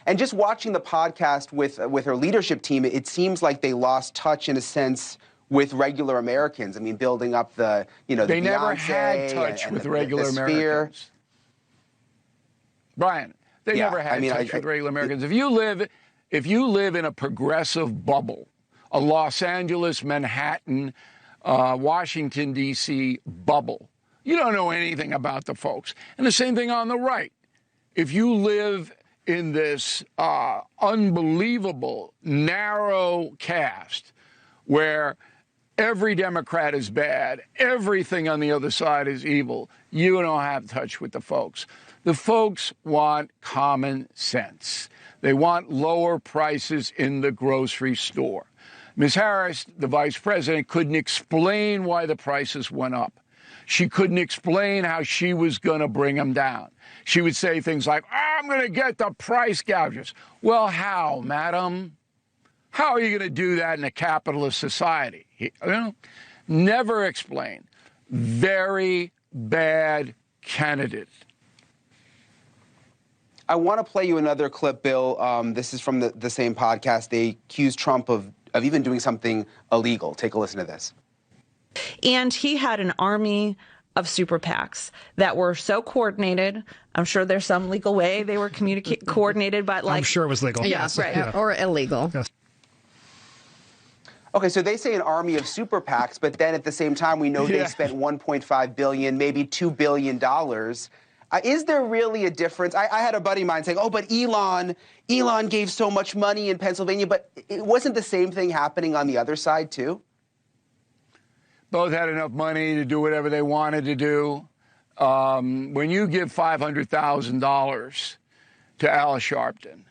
And just watching the podcast with her leadership team, it seems like they lost touch in a sense with regular Americans. I mean, building up the, the they never Beyonce had touch with regular the Americans. Brian, they never had touch with regular Americans. If you live in a progressive bubble, a Los Angeles, Manhattan, Washington, D.C. bubble, you don't know anything about the folks. And the same thing on the right. If you live in this unbelievable, narrow caste where every Democrat is bad, everything on the other side is evil, you don't have touch with the folks. The folks want common sense. They want lower prices in the grocery store. Ms. Harris, the vice president, couldn't explain why the prices went up. She couldn't explain how she was going to bring them down. She would say things like, I'm going to get the price gougers. Well, how, madam? How are you going to do that in a capitalist society? Never explain. Very bad candidate. I want to play you another clip, Bill. This is from the same podcast. They accused Trump of even doing something illegal. Take a listen to this. And he had an army of super PACs that were so coordinated. I'm sure there's some legal way they were coordinated, but I'm sure it was legal. Yes, right. Yeah. Or illegal. Yes. Okay, so they say an army of super PACs, but then at the same time, we know they spent $1.5 billion, maybe $2 billion. Is there really a difference? I had a buddy of mine saying, oh, but Elon gave so much money in Pennsylvania, but it wasn't the same thing happening on the other side, too? Both had enough money to do whatever they wanted to do. When you give $500,000 to Al Sharpton,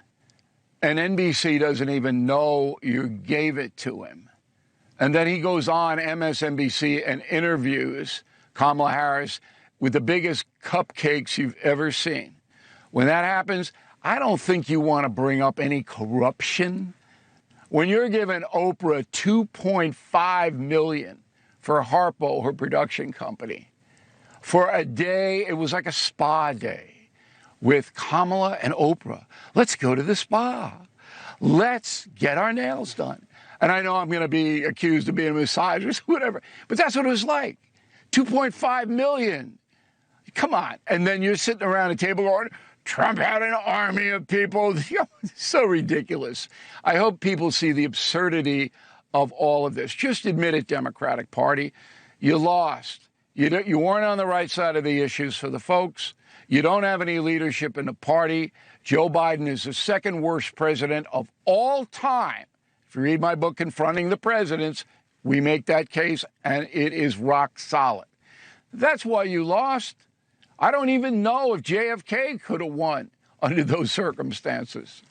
and NBC doesn't even know you gave it to him, and then he goes on MSNBC and interviews Kamala Harris with the biggest cupcakes you've ever seen. When that happens, I don't think you want to bring up any corruption. When you're giving Oprah $2.5 million for Harpo, her production company, for a day, it was like a spa day with Kamala and Oprah. Let's go to the spa. Let's get our nails done. And I know I'm going to be accused of being a misogynist, whatever, but that's what it was like. $2.5 million. Come on. And then you're sitting around a table going, Trump had an army of people. So ridiculous. I hope people see the absurdity of all of this. Just admit it, Democratic Party. You lost. You weren't on the right side of the issues for the folks. You don't have any leadership in the party. Joe Biden is the second worst president of all time. If you read my book, Confronting the Presidents, we make that case, and it is rock solid. That's why you lost. I don't even know if JFK could have won under those circumstances.